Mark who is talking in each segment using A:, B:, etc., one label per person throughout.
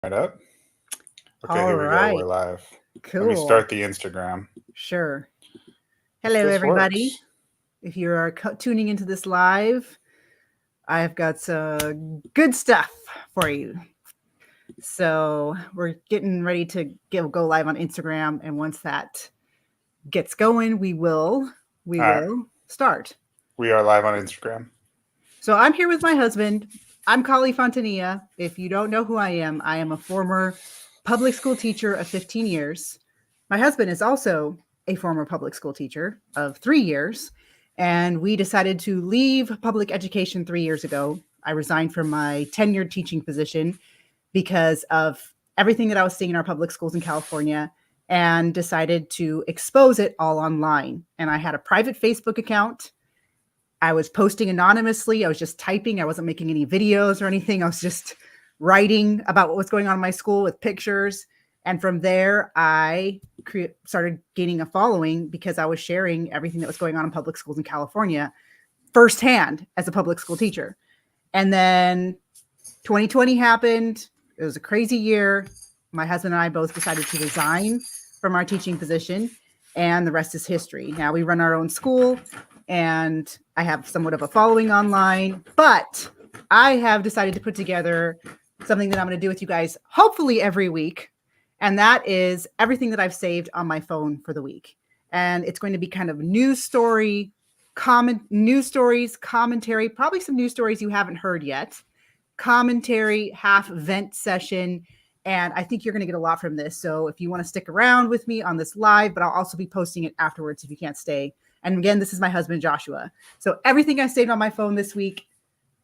A: Right up. Okay,
B: All
A: here we go. We're
B: right.
A: live. Let me
B: Cool.
A: start the Instagram.
B: Sure.
A: If
B: Hello,
A: this
B: everybody.
A: works.
B: If you are tuning into this live, I've got some good stuff for you. So we're getting ready to go live on Instagram, and once that gets going, we will
A: All right.
B: start.
A: We are live on Instagram.
B: So I'm here with my husband. I'm Kali Fontanilla. If you don't know who I am a former public school teacher of 15 years. My husband is also a former public school teacher of 3 years. And we decided to leave public education 3 years ago. I resigned from my tenured teaching position because of everything that I was seeing in our public schools in California and decided to expose it all online. And I had a private Facebook account. I was posting anonymously. I was just typing. I wasn't making any videos or anything. I was just writing about what was going on in my school with pictures. And from there, I started gaining a following because I was sharing everything that was going on in public schools in California firsthand as a public school teacher. And then 2020 happened. It was a crazy year. My husband and I both decided to resign from our teaching position, and the rest is history. Now we run our own school, and I have somewhat of a following online, but I have decided to put together something that I'm going to do with you guys hopefully every week. And that is everything that I've saved on my phone for the week. And it's going to be kind of news stories, commentary, probably some news stories you haven't heard yet, commentary, half vent session. And I think you're going to get a lot from this. So if you want to stick around with me on this live, but I'll also be posting it afterwards if you can't stay. And again, this is my husband, Joshua. So everything I saved on my phone this week,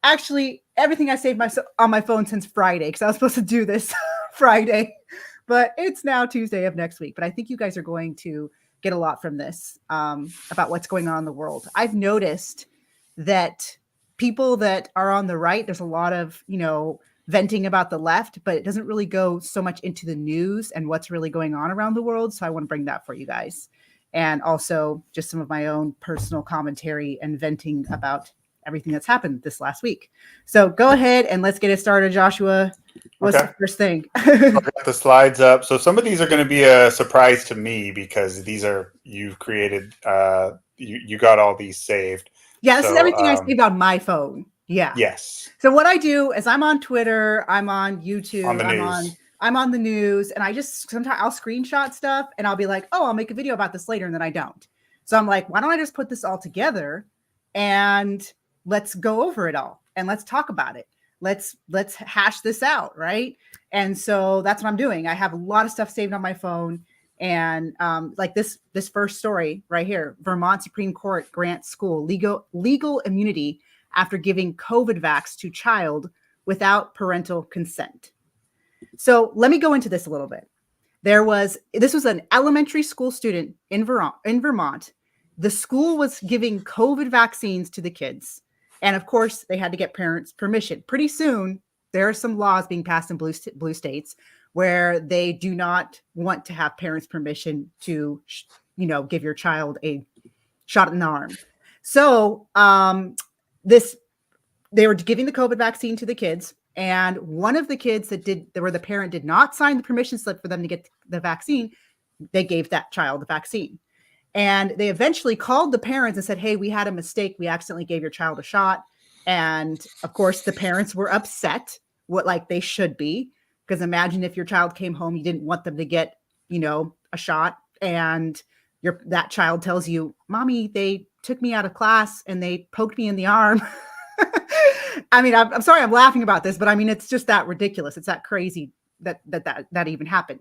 B: actually everything I saved on my phone since Friday, because I was supposed to do this Friday, but it's now Tuesday of next week. But I think you guys are going to get a lot from this about what's going on in the world. I've noticed that people that are on the right, there's a lot of, venting about the left, but it doesn't really go so much into the news and what's really going on around the world. So I want to bring that for you guys. And also just some of my own personal commentary and venting about everything that's happened this last week. So go ahead and let's get it started, Joshua. What's the first thing?
A: I got the slides up. So some of these are going to be a surprise to me because these are you've created. You got all these saved.
B: Yeah, this is everything I saved on my phone. Yeah.
A: Yes.
B: So what I do is I'm on Twitter, I'm on YouTube,
A: On the news.
B: I'm on the news, and I just sometimes I'll screenshot stuff and I'll be like, oh, I'll make a video about this later, and then I don't. So I'm like, why don't I just put this all together and let's go over it all and let's talk about it. Let's hash this out, right? And so that's what I'm doing. I have a lot of stuff saved on my phone. And like this first story right here, Vermont Supreme Court grants school legal immunity after giving COVID vax to child without parental consent. So let me go into this a little bit. This was an elementary school student in Vermont. The school was giving COVID vaccines to the kids. And of course, they had to get parents' permission. Pretty soon, there are some laws being passed in blue states where they do not want to have parents' permission to, give your child a shot in the arm. So they were giving the COVID vaccine to the kids. And one of the kids where the parent did not sign the permission slip for them to get the vaccine, they gave that child the vaccine. And they eventually called the parents and said, hey, we had a mistake. We accidentally gave your child a shot. And of course, the parents were upset, like they should be, because imagine if your child came home, you didn't want them to get, a shot, and that child tells you, Mommy, they took me out of class and they poked me in the arm. I mean, I'm sorry I'm laughing about this, but I mean, it's just that ridiculous. It's that crazy that even happened.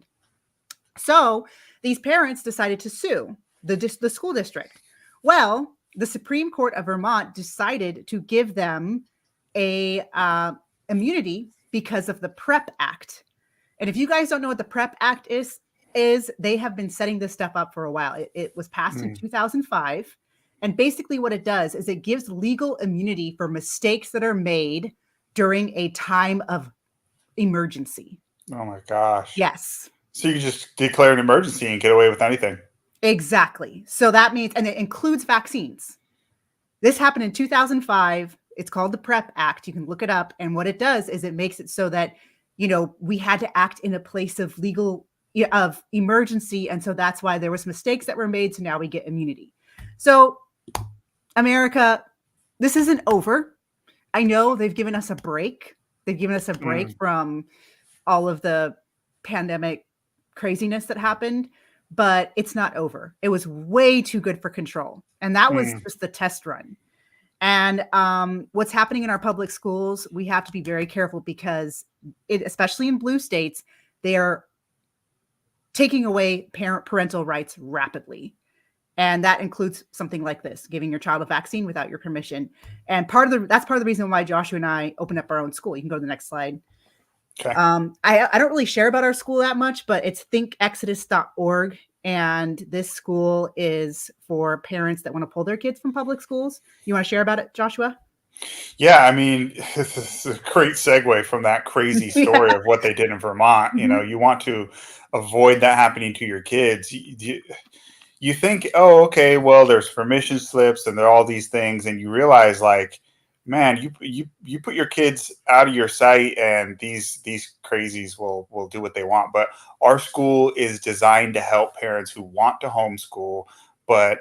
B: So these parents decided to sue the school district. Well, the Supreme Court of Vermont decided to give them a immunity because of the PrEP Act. And if you guys don't know what the PrEP Act is they have been setting this stuff up for a while. It was passed in 2005. And basically what it does is it gives legal immunity for mistakes that are made during a time of emergency.
A: Oh my gosh.
B: Yes.
A: So you can just declare an emergency and get away with anything.
B: Exactly. So that means, and it includes vaccines. This happened in 2005. It's called the PrEP Act. You can look it up. And what it does is it makes it so that we had to act in a place of of emergency. And so that's why there was mistakes that were made. So now we get immunity. So America, this isn't over. I know they've given us a break. They've given us a break from all of the pandemic craziness that happened, but it's not over. It was way too good for control. And that was just the test run. And what's happening in our public schools, we have to be very careful because especially in blue states, they are taking away parental rights rapidly. And that includes something like this, giving your child a vaccine without your permission. And that's part of the reason why Joshua and I opened up our own school. You can go to the next slide.
A: Okay.
B: I don't really share about our school that much, but it's thinkexodus.org. And this school is for parents that want to pull their kids from public schools. You want to share about it, Joshua?
A: Yeah, I mean, this is a great segue from that crazy story of what they did in Vermont. You want to avoid that happening to your kids. You think, oh, okay, well, there's permission slips and there are all these things, and you realize, like, man, you put your kids out of your sight, and these crazies will do what they want. But our school is designed to help parents who want to homeschool, but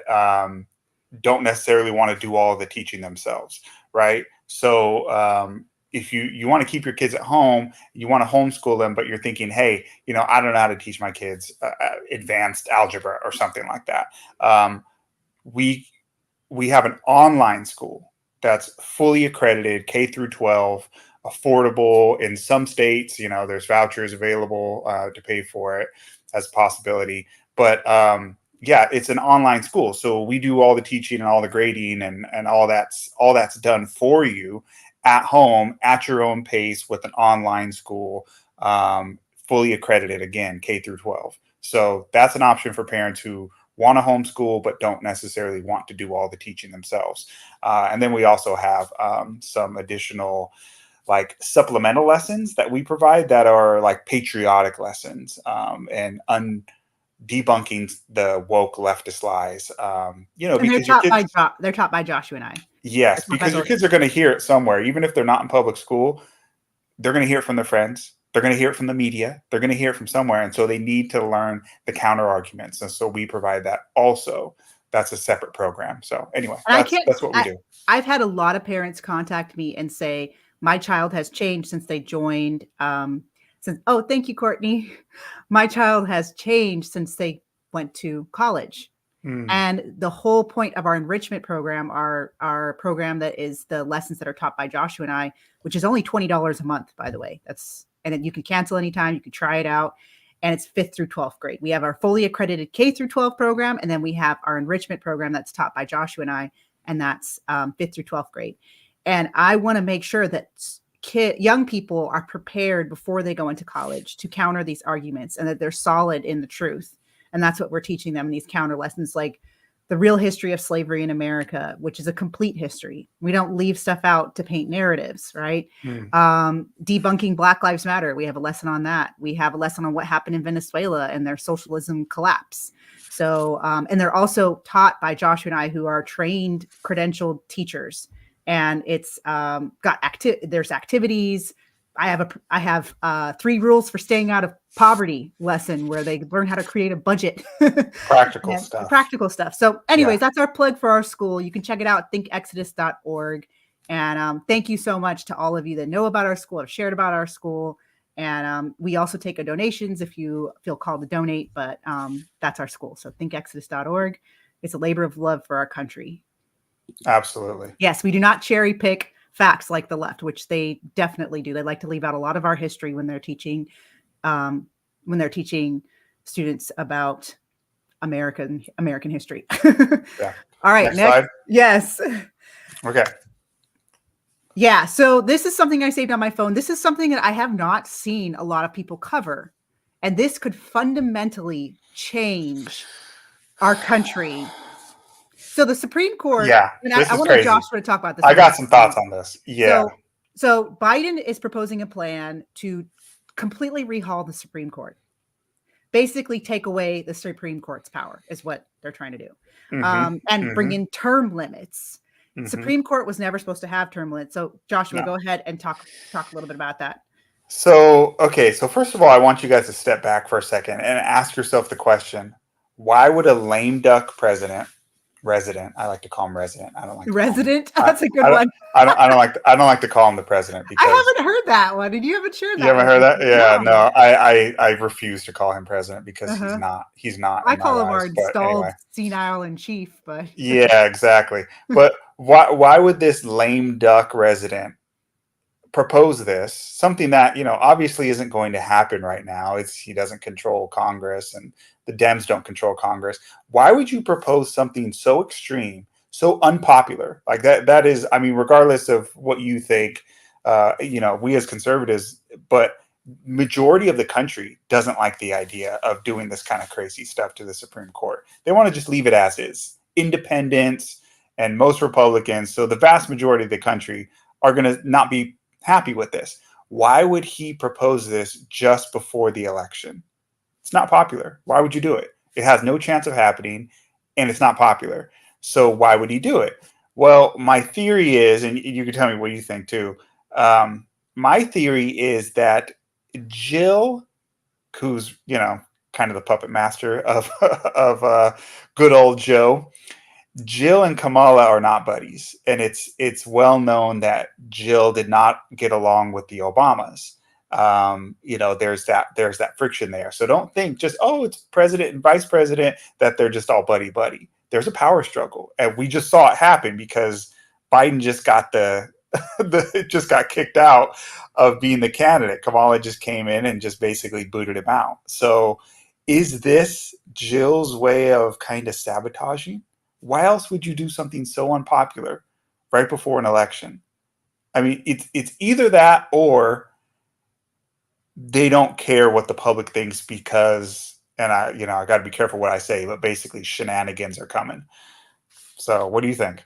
A: don't necessarily want to do all of the teaching themselves, right? So if you want to keep your kids at home, you want to homeschool them, but you're thinking, hey, I don't know how to teach my kids advanced algebra or something like that. We have an online school that's fully accredited, K through 12, affordable in some states. There's vouchers available to pay for it as a possibility. But yeah, it's an online school. So we do all the teaching and all the grading and all that's done for you at home at your own pace with an online school, fully accredited, again, K through 12. So that's an option for parents who want to homeschool but don't necessarily want to do all the teaching themselves. And then we also have some additional like supplemental lessons that we provide that are like patriotic lessons and debunking the woke leftist lies. Because
B: they're taught by Joshua and I.
A: Yes, because your kids are going to hear it somewhere, even if they're not in public school. They're going to hear it from their friends. They're going to hear it from the media. They're going to hear it from somewhere. And so they need to learn the counter arguments. And so we provide that also. That's a separate program. So anyway, that's what we do.
B: I've had a lot of parents contact me and say, my child has changed since they joined. Oh, thank you, Courtney. My child has changed since they went to college. And the whole point of our enrichment program, our program that is the lessons that are taught by Joshua and I, which is only $20 a month, by the way. And you can cancel anytime. You can try it out. And it's 5th through 12th grade. We have our fully accredited K through 12 program. And then we have our enrichment program that's taught by Joshua and I. And that's 5th through 12th grade. And I want to make sure that young people are prepared before they go into college to counter these arguments and that they're solid in the truth. And that's what we're teaching them in these counter lessons, like the real history of slavery in America, which is a complete history. We don't leave stuff out to paint narratives, right? Debunking Black Lives Matter. We have a lesson on that. We have a lesson on what happened in Venezuela and their socialism collapse. So, and they're also taught by Joshua and I, who are trained, credentialed teachers. And it's there's activities. I have 3 rules for staying out of poverty lesson where they learn how to create a budget.
A: Practical stuff.
B: So anyways, That's our plug for our school. You can check it out at thinkexodus.org. And thank you so much to all of you that know about our school, have shared about our school. And we also take donations if you feel called to donate, but that's our school. So thinkexodus.org. It's a labor of love for our country.
A: Absolutely.
B: Yes, we do not cherry pick facts like the left, which they definitely do. They like to leave out a lot of our history when they're teaching students about American history.
A: Yeah.
B: All right.
A: Next slide.
B: Yes.
A: Okay.
B: Yeah. So this is something I saved on my phone. This is something that I have not seen a lot of people cover. And this could fundamentally change our country. So the Supreme Court.
A: Yeah.
B: And I want Joshua to talk about this.
A: I got some thoughts on this. Yeah.
B: So Biden is proposing a plan to completely rehaul the Supreme Court. Basically take away the Supreme Court's power is what they're trying to do. And bring in term limits. Supreme Court was never supposed to have term limits. So Joshua, go ahead and talk a little bit about that.
A: So, okay, so first of all, I want you guys to step back for a second and ask yourself the question, why would a lame duck resident, I like to call him resident. I don't like to call him
B: Resident.
A: I,
B: That's a good
A: I don't
B: one.
A: I don't like to call him the president because
B: I haven't heard that one, and you haven't shared
A: you
B: that
A: haven't
B: one
A: heard
B: with
A: that?
B: me.
A: Yeah,
B: No.
A: no, I refuse to call him president because
B: Uh-huh.
A: he's not
B: I
A: in my
B: call him our
A: eyes. But
B: installed
A: anyway,
B: senile in chief, but
A: yeah, exactly. But why would this lame duck resident propose this, something that obviously isn't going to happen right now? It's He doesn't control Congress, and the Dems don't control Congress. Why would you propose something so extreme, so unpopular like that is, I mean, regardless of what you think, we as conservatives, but majority of the country doesn't like the idea of doing this kind of crazy stuff to the Supreme Court. They want to just leave it as is. Independents and most Republicans, so the vast majority of the country, are going to not be happy with this. Why would he propose this just before the election? It's not popular. Why would you do it? It has no chance of happening, and it's not popular. So why would he do it? Well, my theory is, and you can tell me what you think too. My theory is that Jill, who's kind of the puppet master of of good old Joe, Jill and Kamala are not buddies, and it's well known that Jill did not get along with the Obamas. There's that friction there. So don't think just, oh, it's president and vice president, that they're just all buddy buddy. There's a power struggle, and we just saw it happen because Biden just got just got kicked out of being the candidate. Kamala just came in and just basically booted him out. So is this Jill's way of kind of sabotaging? Why else would you do something so unpopular right before an election? I mean, it's either that, or they don't care what the public thinks because, and I got to be careful what I say, but basically shenanigans are coming. So, what do you think?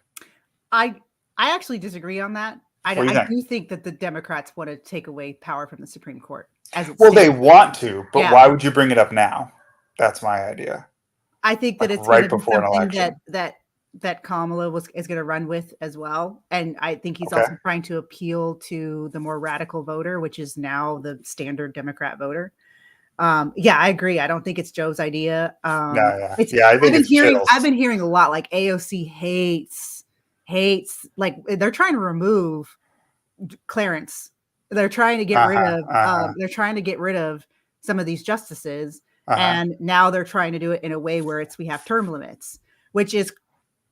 B: I I actually disagree on that.
A: What do you
B: I
A: think?
B: do think that the Democrats want to take away power from the Supreme Court as it
A: Well, they
B: stands.
A: want to, but
B: Yeah.
A: why would you bring it up now? That's my idea.
B: I think that
A: Like
B: it's going
A: right
B: to be
A: before an
B: something that
A: election.
B: Kamala is going to run with as well, and I think he's
A: Okay.
B: also trying to appeal to the more radical voter, which is now the standard Democrat voter. Yeah, I agree. I don't think it's Joe's idea.
A: No, yeah,
B: It's
A: yeah. I think it's
B: I've
A: Jill's.
B: been hearing a lot like AOC hates like they're trying to remove Clarence. They're trying to get
A: Uh
B: rid
A: huh.
B: of
A: Uh huh.
B: some of these justices,
A: Uh huh.
B: and now they're trying to do it in a way where we have term limits, which is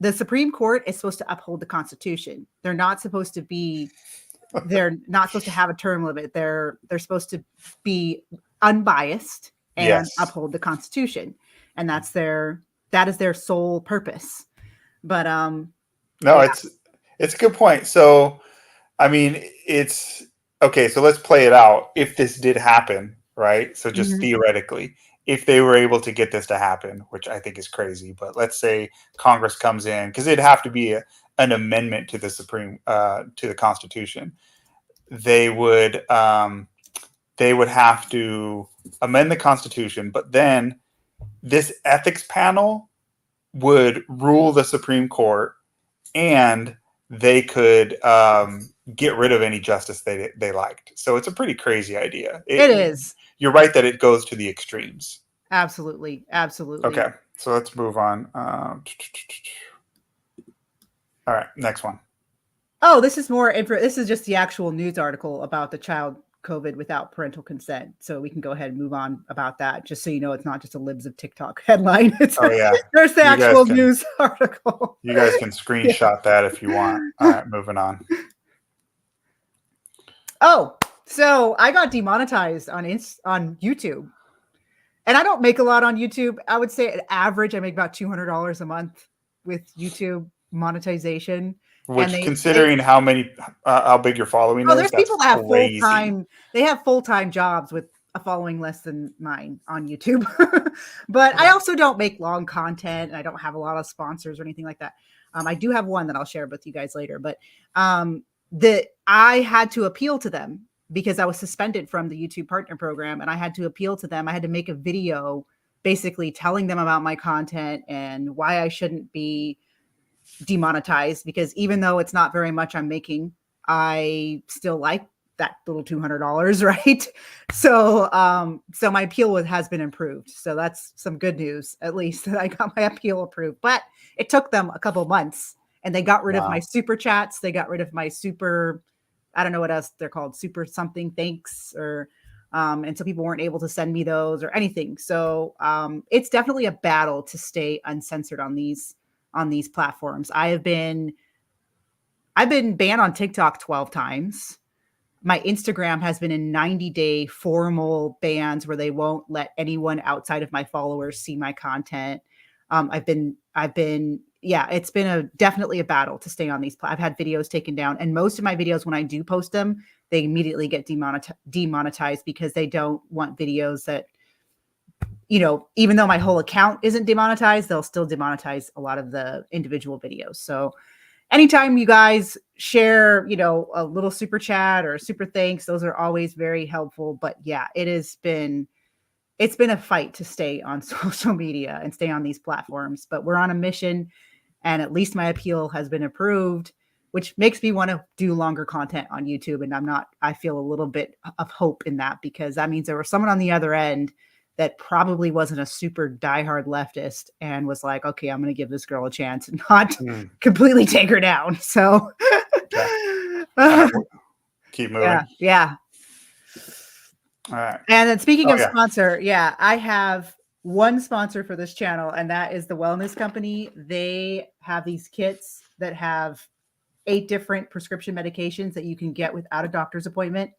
B: the Supreme Court is supposed to uphold the Constitution. They're not supposed to have a term limit. They're supposed to be unbiased and
A: Yes.
B: uphold the Constitution. And that is their sole purpose. But
A: No,
B: yeah.
A: it's a good point. So, I mean, it's okay. So let's play it out. If this did happen, right? So just
B: Mhm.
A: theoretically, if they were able to get this to happen, which I think is crazy, but let's say Congress comes in, because it'd have to be an amendment to the to the Constitution. They would they would have to amend the Constitution, but then this ethics panel would rule the Supreme Court, and they could get rid of any justice they liked. So it's a pretty crazy idea.
B: It is.
A: You're right that it goes to the extremes.
B: Absolutely. Absolutely.
A: Okay, so let's move on. All right, next one.
B: Oh, this is more info. This is just the actual news article about the child COVID without parental consent. So we can go ahead and move on about that. Just so you know, it's not just a libs of TikTok headline.
A: Oh yeah,
B: There's the
A: you guys
B: actual
A: can
B: news article.
A: you guys can screenshot that if you want. All right, moving on.
B: Oh, so I got demonetized on YouTube, and I don't make a lot on YouTube. I would say, at average, I make about $200 a month with YouTube monetization. And
A: Which, considering how big your following is,
B: there's
A: that's
B: people that have
A: crazy.
B: full-time jobs with a following less than mine on YouTube. But I also don't make long content, and I don't have a lot of sponsors or anything like that. I do have one that I'll share with you guys later, but I had to appeal to them because I was suspended from the YouTube partner program, and I had to appeal to them. I had to make a video basically telling them about my content and why I shouldn't be demonetized, because even though it's not very much I'm making, I still like that little $200, right? So my appeal has been improved. So that's some good news, at least, that I got my appeal approved. But it took them a couple months, and they got rid of my super chats. They got rid of my super, I don't know what else they're called, super something thanks, or and so people weren't able to send me those or anything. So it's definitely a battle to stay uncensored on these platforms. I've been banned on TikTok 12 times. My Instagram has been in 90-day formal bans where they won't let anyone outside of my followers see my content. I've been, it's been definitely a battle to stay on these. I've had videos taken down, and most of my videos, when I do post them, they immediately get demonetized because they don't want videos that, even though my whole account isn't demonetized, they'll still demonetize a lot of the individual videos. So anytime you guys share, a little super chat or super thanks, those are always very helpful. But yeah, it's been a fight to stay on social media and stay on these platforms, but we're on a mission, and at least my appeal has been approved, which makes me want to do longer content on YouTube. And I feel a little bit of hope in that, because that means there was someone on the other end that probably wasn't a super diehard leftist and was like, okay, I'm going to give this girl a chance and not completely take her down. So
A: keep moving.
B: Yeah.
A: All right.
B: And then speaking of sponsor, I have one sponsor for this channel, and that is The Wellness Company. They have these kits that have 8 different prescription medications that you can get without a doctor's appointment.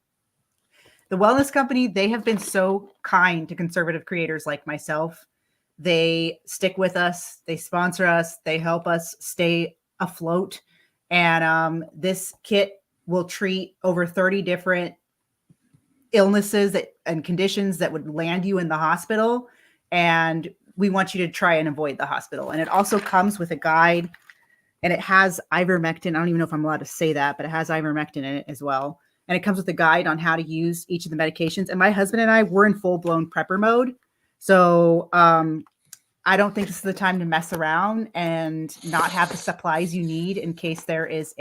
B: The Wellness Company, they have been so kind to conservative creators like myself. They stick with us. They sponsor us. They help us stay afloat. And this kit will treat over 30 different illnesses and conditions that would land you in the hospital. And we want you to try and avoid the hospital. And it also comes with a guide, and it has ivermectin. I don't even know if I'm allowed to say that, but it has ivermectin in it as well. And it comes with a guide on how to use each of the medications. And my husband and I were in full-blown prepper mode. So I don't think this is the time to mess around and not have the supplies you need in case there is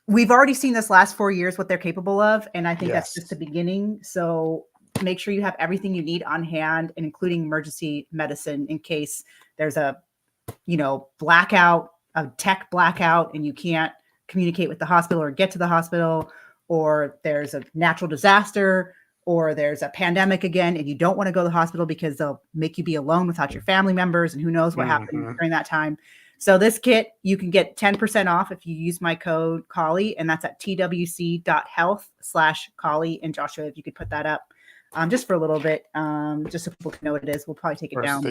B: we've already seen this last 4 years, what they're capable of. And I think that's just the beginning. So make sure you have everything you need on hand, and including emergency medicine in case there's a, blackout, a tech blackout, and you can't communicate with the hospital or get to the hospital, or there's a natural disaster, or there's a pandemic again, and you don't want to go to the hospital because they'll make you be alone without your family members, and who knows what happened during that time. So this kit, you can get 10% off if you use my code Collie, and that's at twc.health/Collie. And Joshua, if you could put that up just for a little bit, just so people can know what it is. We'll probably take it down.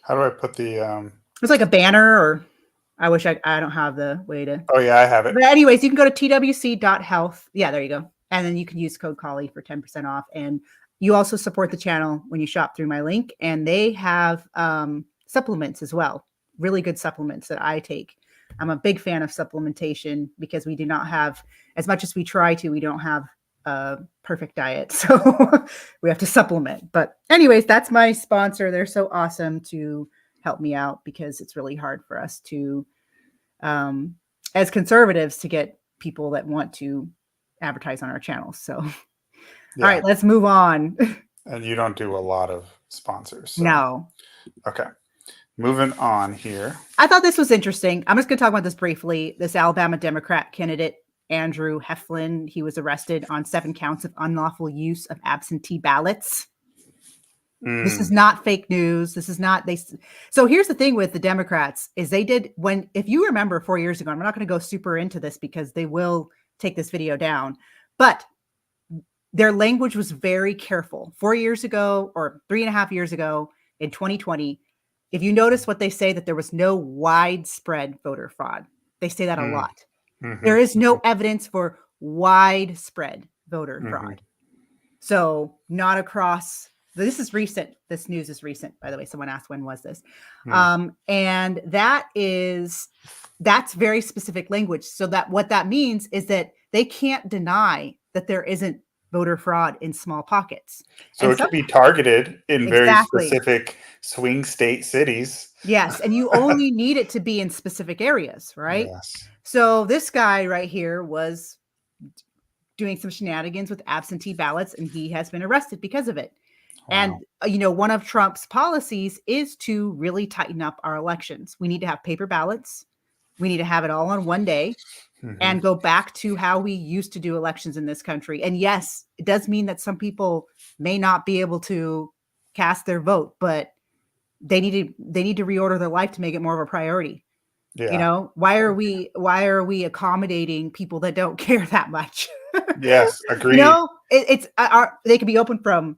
A: How do I put the
B: it's like a banner, or I wish I don't have the way to.
A: Oh yeah, I have it.
B: But anyways, you can go to twc.health. Yeah, there you go. And then you can use code Collie for 10% off. And you also support the channel when you shop through my link. And they have supplements as well. Really good supplements that I take. I'm a big fan of supplementation because we do not have, as much as we try to, we don't have a perfect diet. So we have to supplement. But anyways, that's my sponsor. They're so awesome to help me out, because it's really hard for us to, as conservatives, to get people that want to advertise on our channel. So, all right, let's move on.
A: And you don't do a lot of sponsors. So.
B: No.
A: Okay. Moving on here.
B: I thought this was interesting. I'm just going to talk about this briefly. This Alabama Democrat candidate, Andrew Heflin, he was arrested on 7 counts of unlawful use of absentee ballots. This is not fake news. This is not So here's the thing with the Democrats is if you remember 4 years ago, I'm not going to go super into this because they will take this video down, but their language was very careful. 4 years ago, or 3.5 years ago in 2020, if you notice what they say, that there was no widespread voter fraud. They say that a lot. There is no evidence for widespread voter fraud. So not across. This is recent. This news is recent, by the way. Someone asked, when was this? And that's very specific language. So that what that means is that they can't deny that there isn't voter fraud in small pockets.
A: So it could be targeted in very specific swing state cities.
B: Yes. And you only need it to be in specific areas, right?
A: Yes.
B: So this guy right here was doing some shenanigans with absentee ballots, and he has been arrested because of it.
A: Wow.
B: And, you know, one of Trump's policies is to really tighten up our elections. We need to have paper ballots. We need to have it all on one day and go back to how we used to do elections in this country. And yes, it does mean that some people may not be able to cast their vote, but they need to reorder their life to make it more of a priority.
A: Yeah.
B: You know, why are we accommodating people that don't care that much?
A: Yes, agreed.
B: You know, they can be open from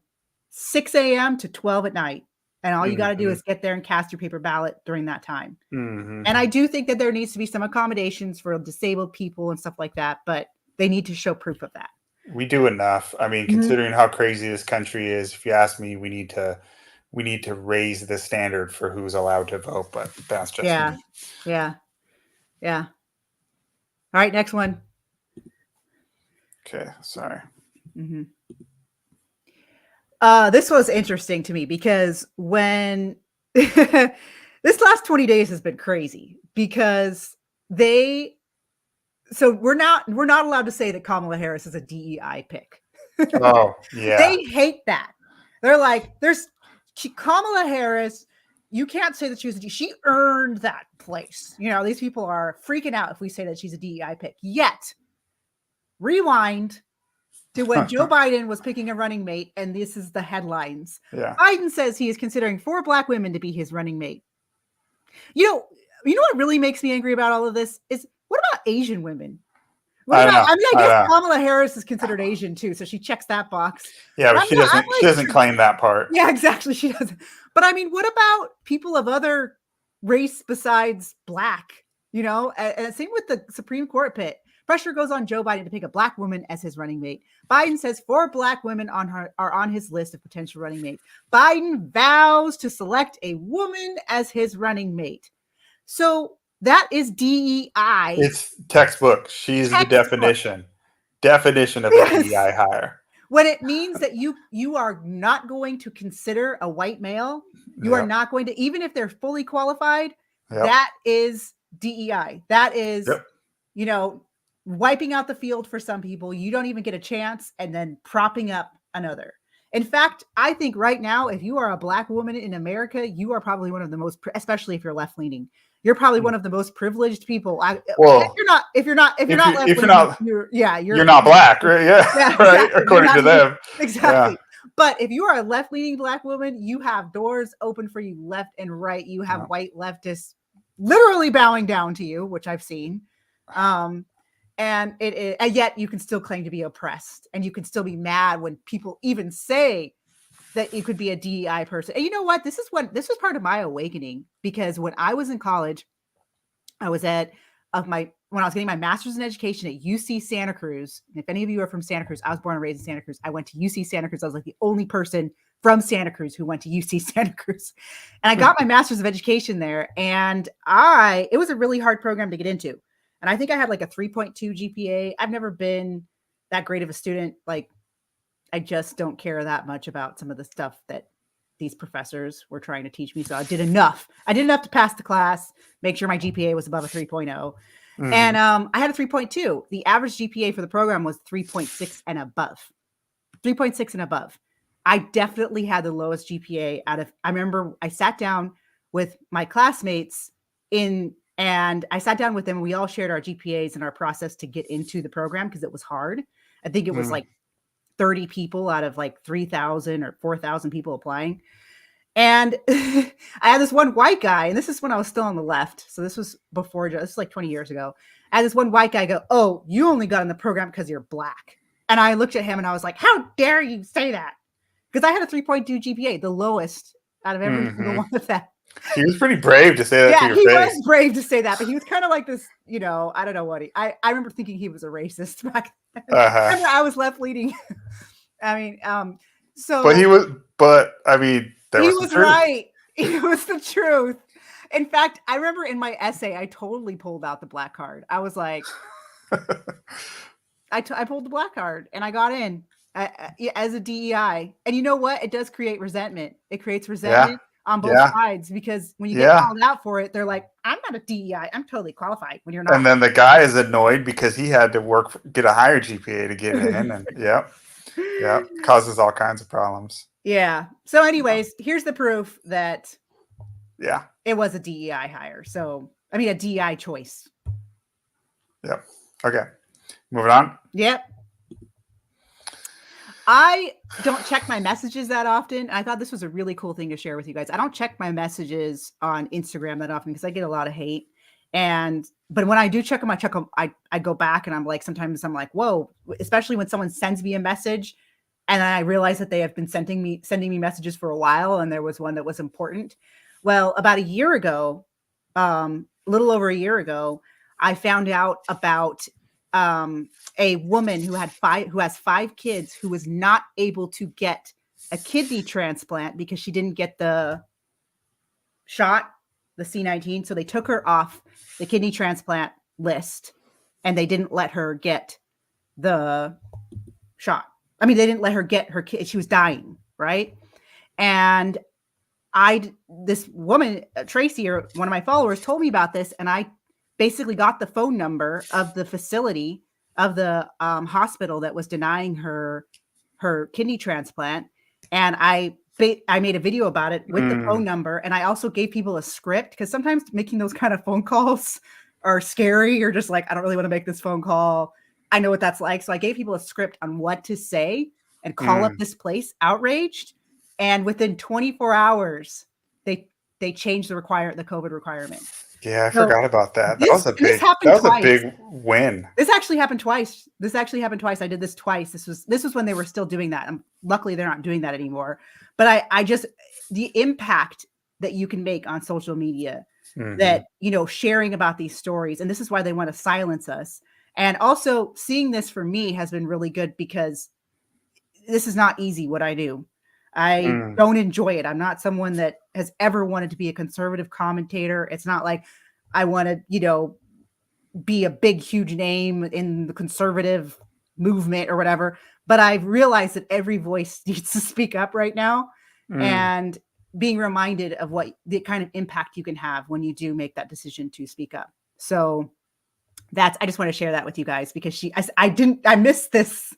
B: 6 a.m. to 12 at night. And all you got to do is get there and cast your paper ballot during that time. And I do think that there needs to be some accommodations for disabled people and stuff like that, but they need to show proof of that.
A: We do enough. I mean, considering how crazy this country is, if you ask me, we need to raise the standard for who's allowed to vote, but that's just me.
B: Yeah. All right, next one.
A: Okay, sorry.
B: This was interesting to me because when this last 20 days has been crazy because we're not allowed to say that Kamala Harris is a DEI pick.
A: Oh, yeah.
B: They hate that. They're like, there's Kamala Harris. You can't say that she earned that place. You know, these people are freaking out if we say that she's a DEI pick. Yet, rewind to when Joe Biden was picking a running mate, and this is the headlines.
A: Yeah.
B: Biden says he is considering 4 Black women to be his running mate. You know what really makes me angry about all of this is what about Asian women? I guess Kamala Harris is considered Asian too, so she checks that box.
A: Yeah, but she doesn't claim that part.
B: Yeah, exactly. She doesn't. But I mean, what about people of other race besides Black? You know, and same with the Supreme Court pit. Pressure goes on Joe Biden to pick a Black woman as his running mate. Biden says 4 Black women are on his list of potential running mates. Biden vows to select a woman as his running mate. So that is DEI.
A: It's textbook. She's the definition of a DEI hire.
B: When it means that you are not going to consider a white male, you are not going to, even if they're fully qualified, that is DEI. That is, you know, wiping out the field for some people. You don't even get a chance and then propping up another. In fact, I think right now, if you are a Black woman in America, you are probably one of the most, especially if you're left leaning, you're probably one of the most privileged people. If you're not
A: Black, right? Yeah, right. According to them,
B: exactly. Yeah. But if you are a left leaning Black woman, you have doors open for you left and right. You have white leftists literally bowing down to you, which I've seen. And yet you can still claim to be oppressed, and you can still be mad when people even say that you could be a DEI person. And you know what? This was part of my awakening, because when I was in college, I was when I was getting my master's in education at UC Santa Cruz. And if any of you are from Santa Cruz, I was born and raised in Santa Cruz. I went to UC Santa Cruz. I was like the only person from Santa Cruz who went to UC Santa Cruz. And I got my master's of education there. And it was a really hard program to get into. And I think I had like a 3.2 GPA. I've never been that great of a student. Like, I just don't care that much about some of the stuff that these professors were trying to teach me. So I did enough. to pass the class, make sure my GPA was above a 3.0. And I had a 3.2. The average GPA for the program was 3.6 and above. 3.6 and above. I definitely had the lowest GPA I remember I sat down with my classmates and I sat down with them, and we all shared our GPAs and our process to get into the program, because it was hard. I think it was like 30 people out of like 3,000 or 4,000 people applying. And I had this one white guy, and this is when I was still on the left. So this was this was like 20 years ago. I had this one white guy go, "Oh, you only got in the program because you're Black." And I looked at him and I was like, "How dare you say that?" Because I had a 3.2 GPA, the lowest out of every single one of that.
A: He was pretty brave to say that to your face.
B: Yeah, he was brave to say that, but he was kind of like this, you know, I don't know what I remember thinking he was a racist back then. I was left leaning. I mean,
A: but I mean, he
B: was right. It was the truth. In fact, I remember in my essay, I totally pulled out the Black card. I was like, I pulled the Black card and I got in as a DEI. And you know what? It does create resentment. It creates resentment on both
A: Yeah.
B: sides, because when you get
A: Yeah.
B: called out for it, they're like, I'm not a DEI. I'm totally qualified, when you're not.
A: And then the guy is annoyed because he had to get a higher GPA to get in, and yep, causes all kinds of problems.
B: Yeah. So anyways, here's the proof that
A: Yeah.
B: it was a DEI hire. So, I mean, a DEI choice.
A: Yep. Okay. Moving on.
B: Yep. I don't check my messages that often. I thought this was a really cool thing to share with you guys. I don't check my messages on Instagram that often because I get a lot of hate. But when I do check them, I go back and I'm like, sometimes I'm like, whoa, especially when someone sends me a message and I realize that they have been sending me messages for a while. And there was one that was important. Well, about a year ago, a little over a year ago, I found out about a woman who has 5 kids, who was not able to get a kidney transplant because she didn't get the shot, the C19. So they took her off the kidney transplant list and they didn't let her get the shot. I mean, they didn't let her get her kid. She was dying, right? And this woman, Tracy, or one of my followers, told me about this, and I basically got the phone number of the facility, of the hospital that was denying her kidney transplant, and I made a video about it with the phone number, and I also gave people a script, because sometimes making those kind of phone calls are scary. You're just like, I don't really want to make this phone call. I know what that's like. So I gave people a script on what to say and call up this place outraged. And within 24 hours, they changed the COVID requirement.
A: Yeah, I forgot about that.
B: This
A: was a big win.
B: This actually happened twice. I did this twice. This was when they were still doing that. Luckily, they're not doing that anymore. But I just, the impact that you can make on social media, that, sharing about these stories, and this is why they want to silence us. And also seeing this for me has been really good, because this is not easy what I do. I don't enjoy it. I'm not someone that has ever wanted to be a conservative commentator. It's not like I want to, be a big, huge name in the conservative movement or whatever. But I've realized that every voice needs to speak up right now, and being reminded of what the kind of impact you can have when you do make that decision to speak up. So I just want to share that with you guys, because I missed this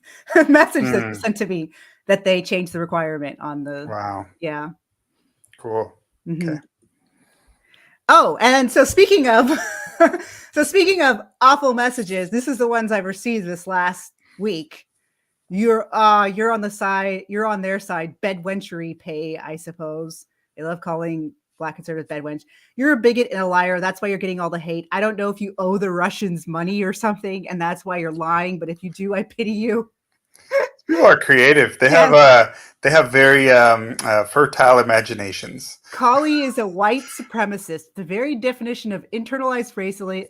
B: message that was sent to me, that they changed the requirement on the.
A: Wow.
B: Yeah.
A: Cool.
B: Mm-hmm.
A: Okay.
B: Oh, and so speaking of awful messages, this is the ones I've received this last week. You're on their side, bedwenchery pay, I suppose. They love calling Black conservatives bedwench. You're a bigot and a liar. That's why you're getting all the hate. I don't know if you owe the Russians money or something, and that's why you're lying. But if you do, I pity you.
A: People are creative. They have very fertile imaginations.
B: Kali is a white supremacist, the very definition of internalized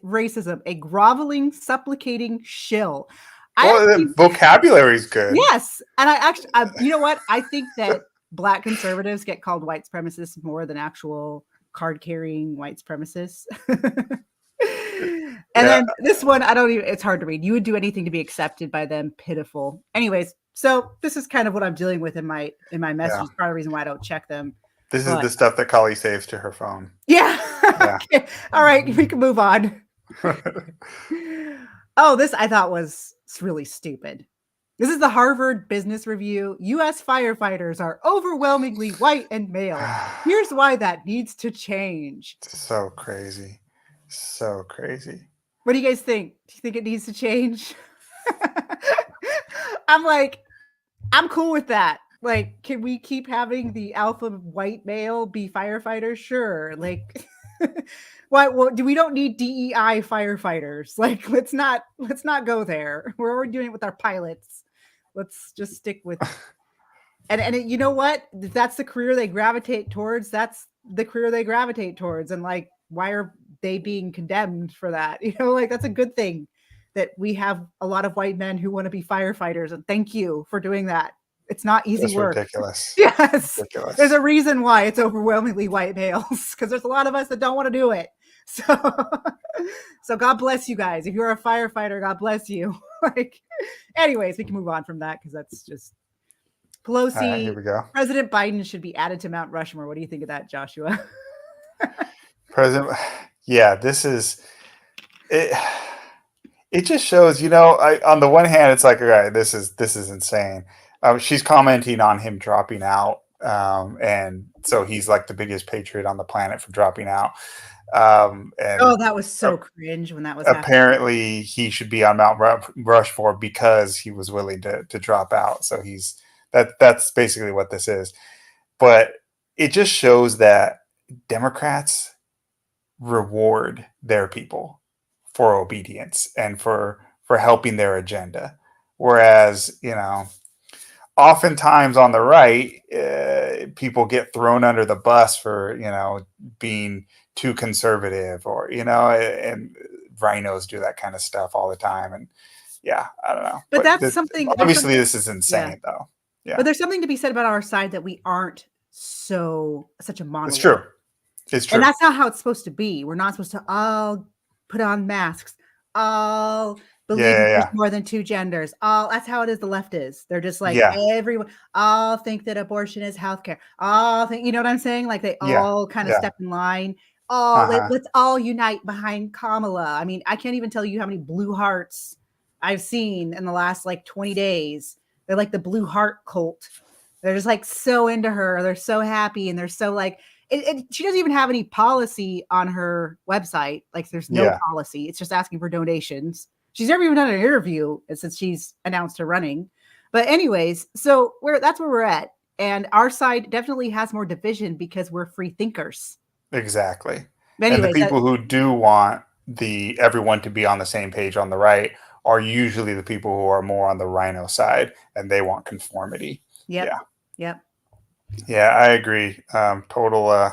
B: racism, a groveling, supplicating shill.
A: The vocabulary is good.
B: Yes. And you know what? I think that Black conservatives get called white supremacists more than actual card-carrying white supremacists. And then this one, it's hard to read. You would do anything to be accepted by them. Pitiful. Anyways, so this is kind of what I'm dealing with in my messages. Part of the reason why I don't check them.
A: This is the stuff that Kali saves to her phone.
B: Yeah. Okay. All right. We can move on. Oh, this I thought was really stupid. This is the Harvard Business Review. U.S. firefighters are overwhelmingly white and male. Here's why that needs to change.
A: So crazy. So crazy.
B: What do you guys think? Do you think it needs to change? I'm cool with that. Like, can we keep having the alpha white male be firefighters? Sure. Like, we don't need DEI firefighters. Like, let's not go there. We're already doing it with our pilots. Let's just stick with and you know what? If that's the career they gravitate towards, that's the career they gravitate towards. And like, why are they being condemned for that? Like, that's a good thing that we have a lot of white men who want to be firefighters. And thank you for doing that. It's not easy work.
A: Ridiculous.
B: Yes.
A: Ridiculous.
B: There's a reason why it's overwhelmingly white males, because there's a lot of us that don't want to do it. So God bless you guys. If you're a firefighter, God bless you. Anyways, we can move on from that, because that's just
A: All right, here
B: Pelosi,
A: we go.
B: President Biden should be added to Mount Rushmore. What do you think of that, Joshua?
A: President, yeah, this is it. It just shows, on the one hand, it's like, okay, this is insane. She's commenting on him dropping out, and so he's like the biggest patriot on the planet for dropping out. And
B: Oh, that was so cringe when that was happening.
A: apparently, he should be on Mount Rushmore because he was willing to drop out. So that's basically what this is. But it just shows that Democrats reward their people for obedience and for helping their agenda, whereas oftentimes on the right, people get thrown under the bus for being too conservative, or and rhinos do that kind of stuff all the time. And yeah, I don't know,
B: But that's something.
A: Obviously, this is insane, though. Yeah,
B: but there's something to be said about our side that we aren't such a monolith.
A: it's true. It's true.
B: And that's not how it's supposed to be. We're not supposed to all put on masks, all believe there's more than two genders. All that's how it is. The left is. They're just like everyone. All think that abortion is healthcare. All think, you know what I'm saying? Like they all kind of step in line. Let's all unite behind Kamala. I mean, I can't even tell you how many blue hearts I've seen in the last like 20 days. They're like the blue heart cult. They're just like so into her. They're so happy, and they're so like. She doesn't even have any policy on her website. Like there's no policy. It's just asking for donations. She's never even done an interview since she's announced her running. But anyways, so that's where we're at. And our side definitely has more division because we're free thinkers.
A: Exactly. But anyways, and the people who do want everyone to be on the same page on the right are usually the people who are more on the rhino side, and they want conformity.
B: Yep. Yep.
A: Yeah, I agree. Total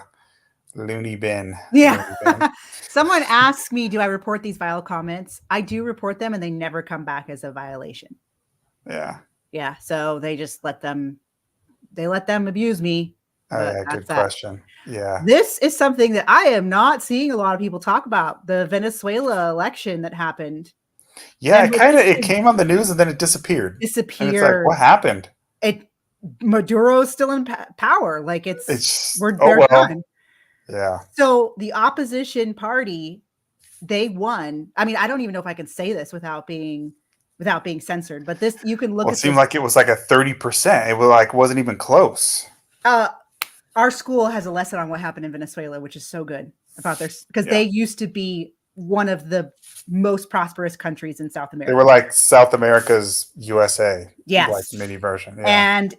A: loony bin.
B: Yeah. Loony bin. Someone asked me, do I report these vile comments? I do report them, and they never come back as a violation.
A: Yeah.
B: Yeah. So they just let them abuse me.
A: Good question. Yeah.
B: This is something that I am not seeing a lot of people talk about. The Venezuela election that happened.
A: Yeah, it came on the news and then it disappeared. And it's like, what happened?
B: Maduro's still in power. Like they're done.
A: Yeah.
B: So the opposition party, they won. I mean, I don't even know if I can say this without being censored, but this, you can look at it.
A: Seemed like it was like a 30%. It wasn't even close.
B: Our school has a lesson on what happened in Venezuela, which is so good about because they used to be one of the most prosperous countries in South America.
A: They were like South America's USA.
B: Yes.
A: Like mini version. Yeah.
B: And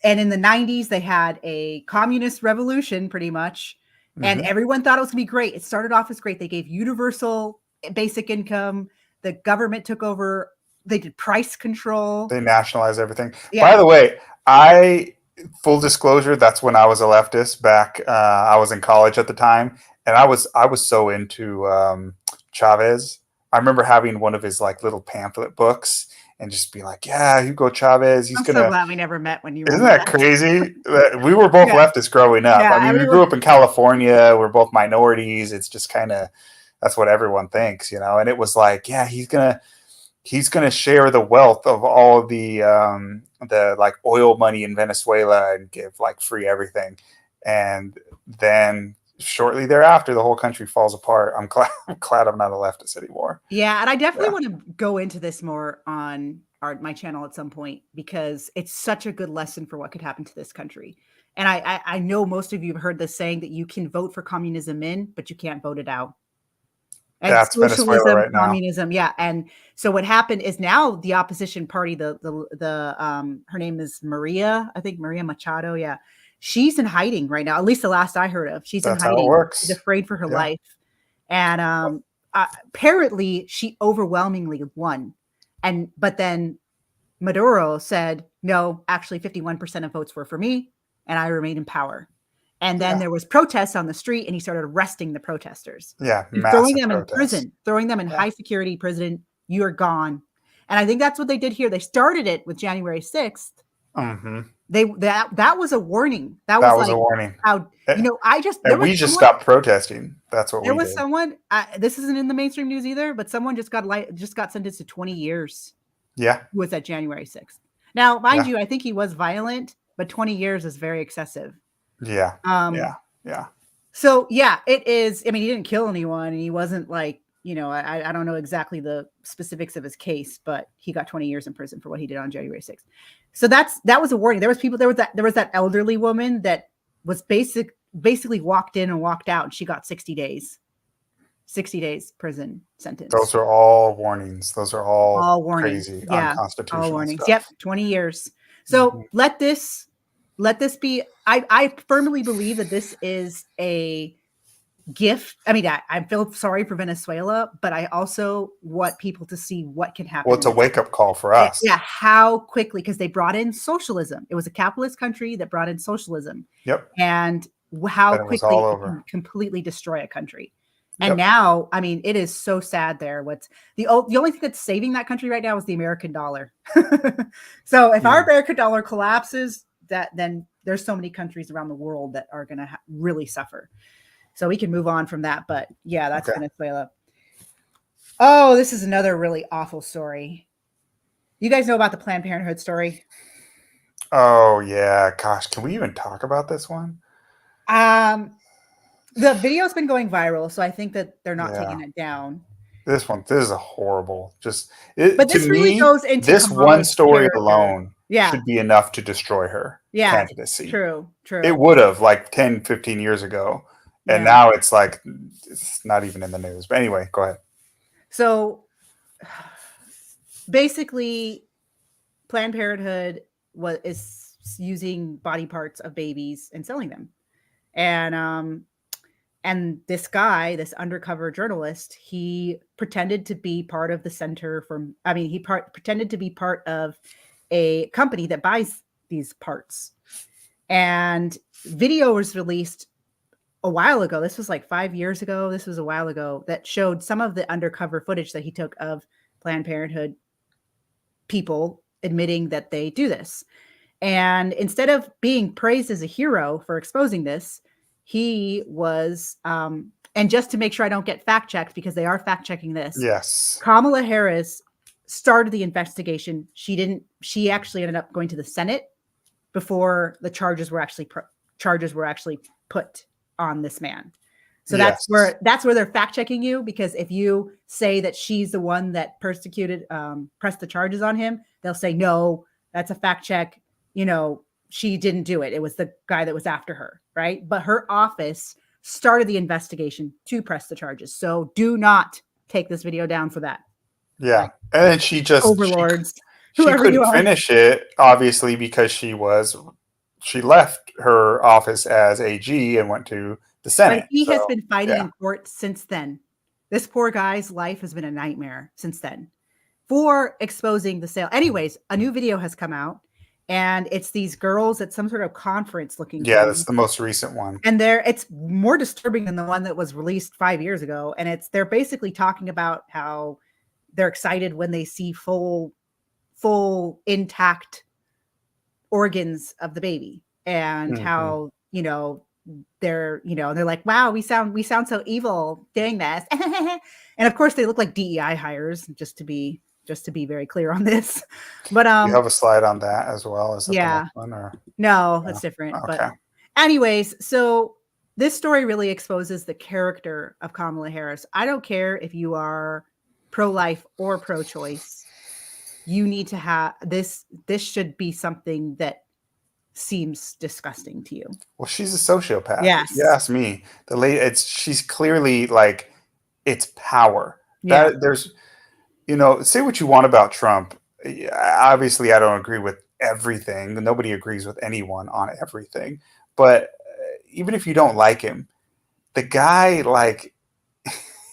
B: in the 90s, they had a communist revolution pretty much. And everyone thought it was gonna be great. It started off as great. They gave universal basic income. The government took over. They did price control.
A: They nationalized everything. Yeah. By the way, full disclosure, that's when I was a leftist back. I was in college at the time. And I was so into Chavez. I remember having one of his like little pamphlet books and just be like, yeah, Hugo Chavez.
B: I'm so glad we never met when you were.
A: Isn't that crazy? We were both leftists growing up. Yeah, I mean, we grew up in California. We're both minorities. It's just kind of, that's what everyone thinks, And it was like, yeah, he's gonna share the wealth of all of the like oil money in Venezuela and give like free everything. And then shortly thereafter, the whole country falls apart. I'm glad I'm not a leftist anymore.
B: Yeah, and I definitely want to go into this more on my channel at some point because it's such a good lesson for what could happen to this country. And I know most of you have heard this saying that you can vote for communism in, but you can't vote it out. And
A: that's
B: socialism,
A: Venezuela right now.
B: Communism, yeah. And so what happened is now the opposition party, the her name is Maria, I think Maria Machado, yeah. She's in hiding right now. At least the last I heard of. She's in hiding.
A: How it works.
B: She's afraid for her life. And apparently she overwhelmingly won. But then Maduro said, no, actually 51% of votes were for me and I remain in power. And then there was protests on the street and he started arresting the protesters.
A: Yeah.
B: Throwing them in prison, throwing them in high security prison. You are gone. And I think that's what they did here. They started it with January 6th.
A: Mm-hmm.
B: That was a warning. That was
A: a warning.
B: How
A: we just stopped protesting. That's what
B: there was did. Someone. This isn't in the mainstream news either, but someone just got sentenced to 20 years.
A: Yeah,
B: who was at January 6th. Now, mind
A: Yeah.
B: you, I think he was violent, but 20 years is very excessive.
A: Yeah.
B: Um,
A: Yeah. Yeah.
B: so yeah, it is. I mean, he didn't kill anyone, and he wasn't like, I don't know exactly the specifics of his case, but he got 20 years in prison for what he did on January 6th. So that was a warning. There was that elderly woman that was basically walked in and walked out, and she got 60 days. 60 days prison sentence.
A: Those are all warnings. Those are all
B: All warnings.
A: crazy,
B: Yeah. All
A: unconstitutional
B: warnings.
A: stuff.
B: Yep. 20 years.
A: Mhm.
B: So let this be. I firmly believe that this is a gift. I mean, I feel sorry for Venezuela, but I also want people to see what can happen.
A: Well, it's a wake-up call for us.
B: Yeah, how quickly, because they brought in socialism. It was a capitalist country that brought in socialism.
A: Yep.
B: And how
A: Then it was
B: quickly
A: all
B: it
A: over.
B: can completely destroy a country.
A: Yep.
B: And now, I mean, it is so sad there. What's the only thing that's saving that country right now is the American dollar. So if our American dollar collapses, then there's so many countries around the world that are going to really suffer. So we can move on from that. But yeah, that's
A: Okay.
B: Venezuela. Oh, this is another really awful story. You guys know about the Planned Parenthood story?
A: Oh yeah, gosh, can we even talk about this one?
B: The video's been going viral, so I think that they're not
A: Yeah.
B: taking it down.
A: This is a horrible.
B: But this really goes into
A: this one
B: Kamala's
A: story
B: character.
A: alone
B: Yeah.
A: should be enough to destroy her candidacy.
B: True.
A: It would have like 10, 15 years ago. And
B: Yeah.
A: now it's like, it's not even in the news. But anyway, go ahead.
B: So basically, Planned Parenthood is using body parts of babies and selling them. And this guy, this undercover journalist, he pretended to be part of the center pretended to be part of a company that buys these parts. And video was released a while ago. This was like 5 years ago. This was a while ago, that showed some of the undercover footage that he took of Planned Parenthood people admitting that they do this. And instead of being praised as a hero for exposing this, he was, and just to make sure I don't get fact checked, because they are fact checking this.
A: Yes.
B: Kamala Harris started the investigation. She actually ended up going to the Senate before the charges were actually put on this man. So
A: Yes.
B: that's where they're fact checking you, because if you say that she's the one that persecuted, pressed the charges on him, they'll say, no, that's a fact check. She didn't do it. It was the guy that was after her, right? But her office started the investigation to press the charges. So do not take this video down for that.
A: Yeah.
B: Right.
A: And then she just
B: overlords.
A: She couldn't finish it, obviously, because she left her office as AG and went to the Senate.
B: But he has been fighting in court since then. This poor guy's life has been a nightmare since then for exposing the sale. Anyways, a new video has come out, and it's these girls at some sort of conference looking.
A: Yeah, that's the most recent one.
B: And it's more disturbing than the one that was released 5 years ago. And they're basically talking about how they're excited when they see full intact organs of the baby, and how, they're like, wow, we sound so evil doing this. And of course they look like DEI hires, just to be very clear on this. But
A: you have a slide on that as well as
B: the next one, or no, that's different. Okay. But anyways, so this story really exposes the character of Kamala Harris. I don't care if you are pro-life or pro-choice. You need to have this should be something that seems disgusting to you.
A: Well, she's a sociopath.
B: Yes.
A: If you ask me, she's clearly like, it's power.
B: Yeah.
A: There's, say what you want about Trump. Obviously, I don't agree with everything. Nobody agrees with anyone on everything. But even if you don't like him, the guy, like,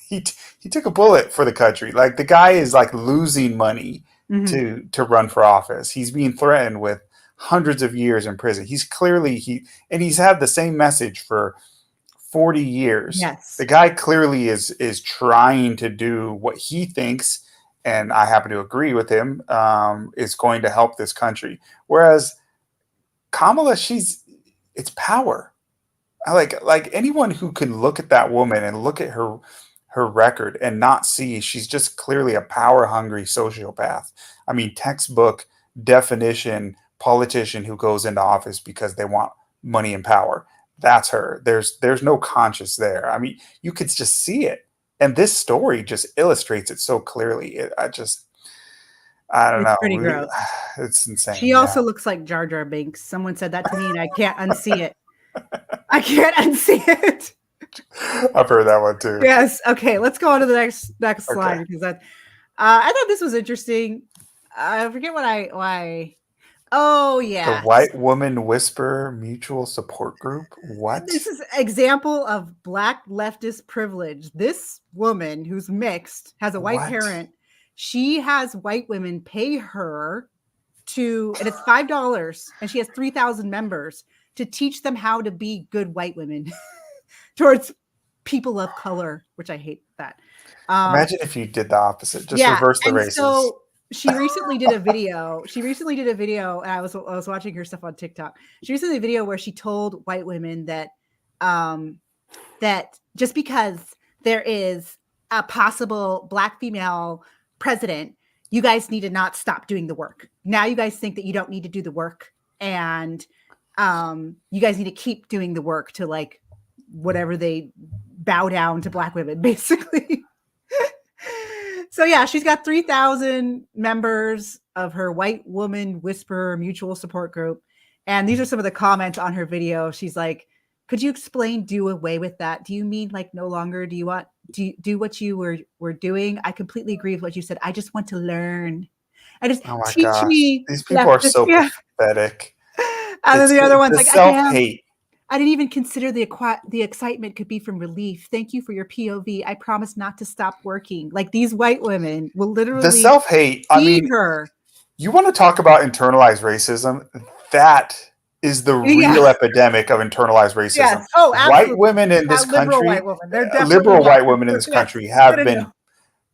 A: he took a bullet for the country. Like, the guy is like losing money to run for office. He's being threatened with hundreds of years in prison. He's clearly he's had the same message for 40 years.
B: Yes.
A: The guy clearly is trying to do what he thinks, and I happen to agree with him, is going to help this country. Whereas Kamala, it's power. Like anyone who can look at that woman and look at her record and not see she's just clearly a power hungry sociopath. I mean, textbook definition politician who goes into office because they want money and power. That's her. There's no conscience there. I mean, you could just see it. And this story just illustrates it so clearly. I don't
B: It's
A: know.
B: pretty gross.
A: It's insane.
B: She also looks like Jar Jar Binks. Someone said that to me, and I can't unsee it. I can't unsee it.
A: I've heard that one too.
B: Yes. Okay. Let's go on to the next slide because that I thought this was interesting. I forget why. Oh yeah.
A: The White Woman Whisperer Mutual Support Group. What?
B: This is an example of Black leftist privilege. This woman who's mixed has a white parent. She has white women pay her and it's $5, and she has 3,000 members to teach them how to be good white women towards people of color, which I hate that.
A: Imagine if you did the opposite, just reverse the races.
B: So she recently did a video. And I was watching her stuff on TikTok. She recently did a video where she told white women that that just because there is a possible Black female president, you guys need to not stop doing the work. Now you guys think that you don't need to do the work, and you guys need to keep doing the work to like whatever they bow down to Black women, basically. So yeah, she's got 3,000 members of her White Woman Whisperer Mutual Support Group. And these are some of the comments on her video. She's like, could you explain do away with that? Do you mean like no longer do you want do what you were doing? I completely agree with what you said. I just want to learn. I just teach me.
A: These people are so pathetic.
B: And then the other one's like,
A: self-hate.
B: I didn't even consider the excitement could be from relief. Thank you for your POV. I promise not to stop working. Like these white women will literally
A: the self-hate. I mean,
B: her.
A: You want to talk about internalized racism? That is the real epidemic of internalized racism.
B: Yes. Oh, absolutely.
A: White women in this country,
B: liberal
A: white women in this country have been.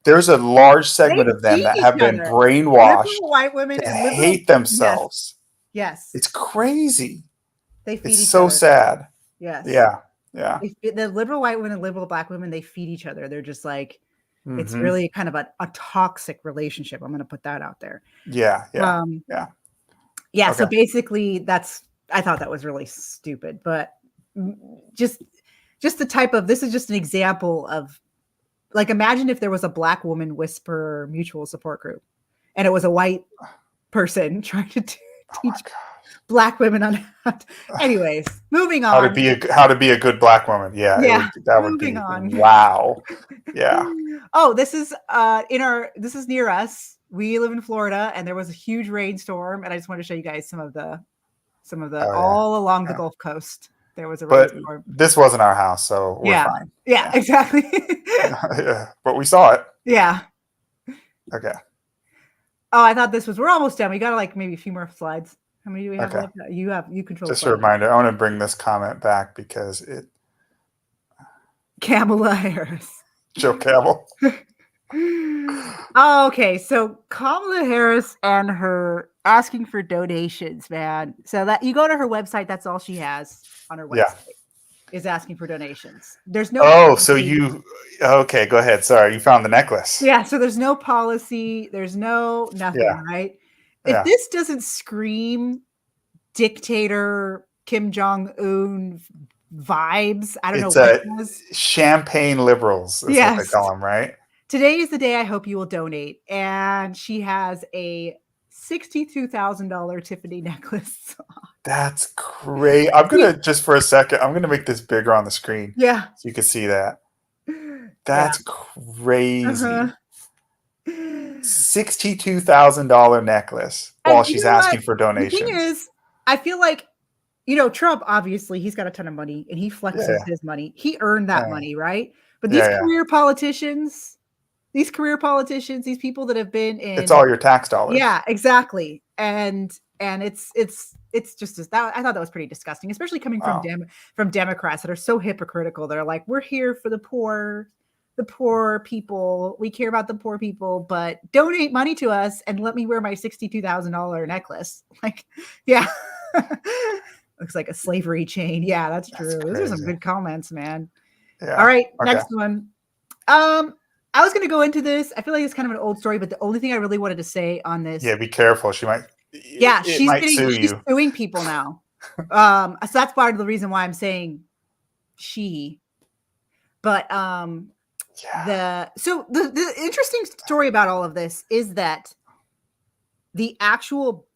A: There's a large segment of them that have been brainwashed
B: white women
A: to hate themselves.
B: Yes.
A: It's crazy.
B: They feed
A: it's
B: each
A: so
B: other.
A: sad.
B: Yes.
A: Yeah.
B: The liberal white women and liberal Black women, they feed each other. They're just like, it's really kind of a toxic relationship. I'm going to put that out there.
A: Yeah.
B: Okay. So basically I thought that was really stupid, but just the type of, this is just an example of like, imagine if there was a Black Woman Whisperer Mutual Support Group and it was a white person trying to teach Black women on how to, anyways, moving on.
A: How to be a good Black woman. Yeah. That would be on. Wow. Yeah.
B: Oh, this is this is near us. We live in Florida, and there was a huge rainstorm, and I just want to show you guys some of the all along the Gulf Coast. There was a rainstorm.
A: This wasn't our house, so we're fine.
B: Yeah, exactly.
A: But we saw it.
B: Yeah.
A: Okay.
B: Oh, I thought we're almost done. We got like maybe a few more slides. How many do we have left? You control.
A: Just a reminder, I want to bring this comment back because
B: Kamala Harris.
A: Joe Camel.
B: Oh, okay. So Kamala Harris and her asking for donations, man. So that you go to her website, that's all she has on her website is asking for donations. There's no
A: okay, go ahead. Sorry, you found the necklace.
B: Yeah, so there's no policy, there's nothing, right? If this doesn't scream dictator Kim Jong-un vibes, I don't know what it was.
A: Champagne liberals is what they call them, right?
B: Today is the day I hope you will donate. And she has a $62,000 Tiffany necklace.
A: That's great. I'm going to, just for a second, I'm going to make this bigger on the screen.
B: Yeah.
A: So you can see that. That's crazy. $62,000 necklace while she's asking for donations.
B: The thing is, I feel like, Trump, obviously, he's got a ton of money and he flexes his money. He earned that money, right? But these career politicians, these people that have been in,
A: it's all your tax dollars.
B: Yeah, exactly. And it's just that I thought that was pretty disgusting, especially coming from Democrats that are so hypocritical. They're like, we're here for the poor people. We care about the poor people, but donate money to us and let me wear my $62,000 necklace. Like, yeah. Looks like a slavery chain. Yeah, that's true. Those are some good comments, man. Yeah. All right, next one. I was going to go into this. I feel like it's kind of an old story, but the only thing I really wanted to say on this.
A: Yeah, be careful. She might
B: Yeah,
A: it might sue
B: she's
A: you.
B: suing people now. So that's part of the reason why I'm saying she. But
A: Yeah.
B: the interesting story about all of this is that the actual,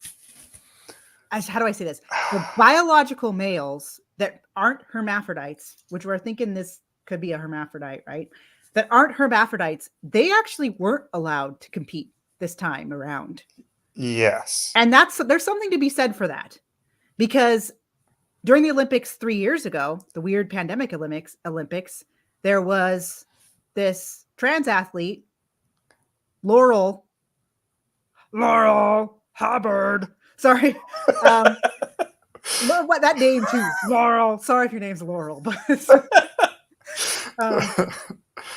B: how do I say this? The biological males that aren't hermaphrodites, which we're thinking this could be a hermaphrodite, right? That aren't hermaphrodites, they actually weren't allowed to compete this time around.
A: Yes.
B: And there's something to be said for that, because during the Olympics 3 years ago, the weird pandemic Olympics, there was this trans athlete, Laurel Hubbard. Sorry. What that name too, Laurel. Sorry if your name's Laurel, but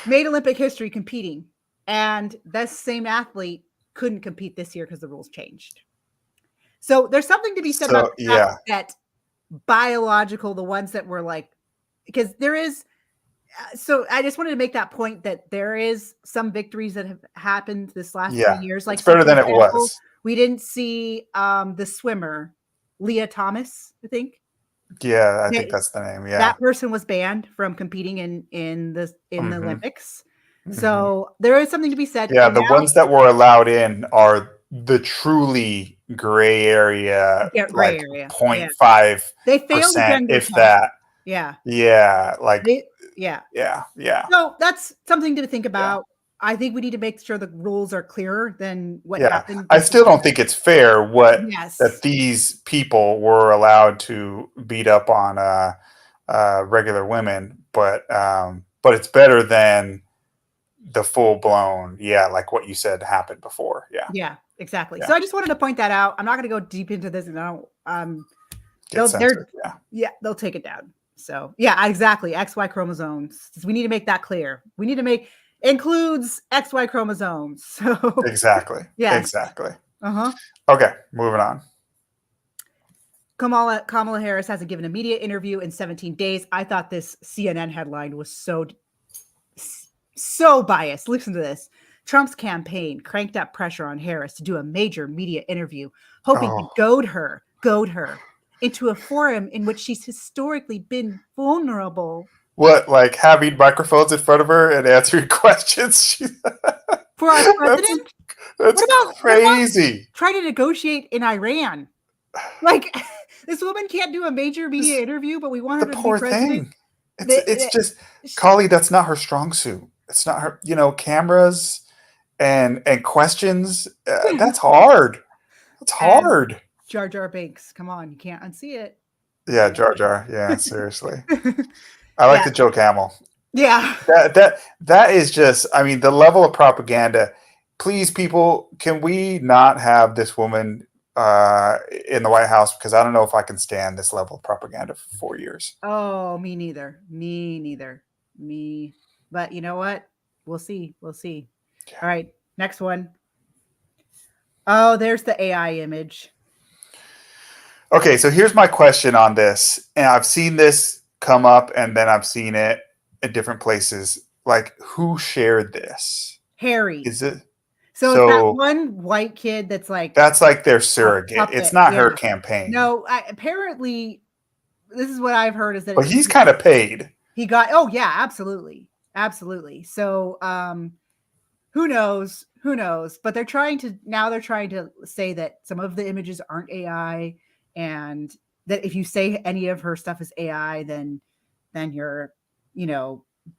B: made Olympic history competing, and this same athlete couldn't compete this year because the rules changed. So there's something to be said about the fact that biological, the ones that were like, because there is. So I just wanted to make that point that there is some victories that have happened this last 3 years. Like,
A: it's better than it
B: example,
A: was.
B: we didn't see the swimmer, Leah Thomas, I think.
A: Yeah, I think that's the name. Yeah.
B: That person was banned from competing in the Olympics.
A: Mm-hmm.
B: So there is something to be said.
A: Yeah, the ones that were allowed in are the truly gray area, like 0.5%,
B: they failed the gender
A: if
B: test.
A: that.
B: Yeah.
A: Yeah, like
B: yeah.
A: So
B: that's something to think about. I think we need to make sure the rules are clearer than what happened.
A: I still don't think it's fair that these people were allowed to beat up on regular women, but it's better than the full blown, like what you said happened before. Yeah,
B: exactly. So I just wanted to point that out. I'm not going to go deep into this, and they'll take it down. So yeah, exactly. XY chromosomes. We need to make that clear. We need to includes XY chromosomes. So
A: exactly.
B: Yeah.
A: Exactly.
B: Uh-huh.
A: Okay, moving on.
B: Kamala Harris hasn't given a media interview in 17 days. I thought this CNN headline was so biased. Listen to this. Trump's campaign cranked up pressure on Harris to do a major media interview, hoping to goad her into a forum in which she's historically been vulnerable.
A: What, like having microphones in front of her and answering questions?
B: For our president?
A: That's crazy.
B: What about try to negotiate in Iran. Like, this woman can't do a major media interview, but we want her to be president.
A: It's just, Kali, that's not her strong suit. It's not her, cameras and questions. That's hard. That's hard.
B: Jar Jar Binks, come on, you can't unsee it.
A: Yeah, Jar Jar. Yeah, seriously. I like the Joe Camel.
B: Yeah.
A: That is just, I mean, the level of propaganda. Please, people, can we not have this woman in the White House? Because I don't know if I can stand this level of propaganda for 4 years.
B: Oh, me neither. But you know what? We'll see. Yeah. All right, next one. Oh, there's the AI image.
A: Okay, so here's my question on this. And I've seen this come up, and then I've seen it in different places. Like, who shared this?
B: Harry.
A: Is it?
B: So it's that one white kid that's
A: like their surrogate. It's not her campaign.
B: No, apparently, this is what I've heard is that.
A: But he's kind of paid.
B: He got. Oh yeah, absolutely. So, who knows? But they're trying to say that some of the images aren't AI, and that if you say any of her stuff is AI, then you're,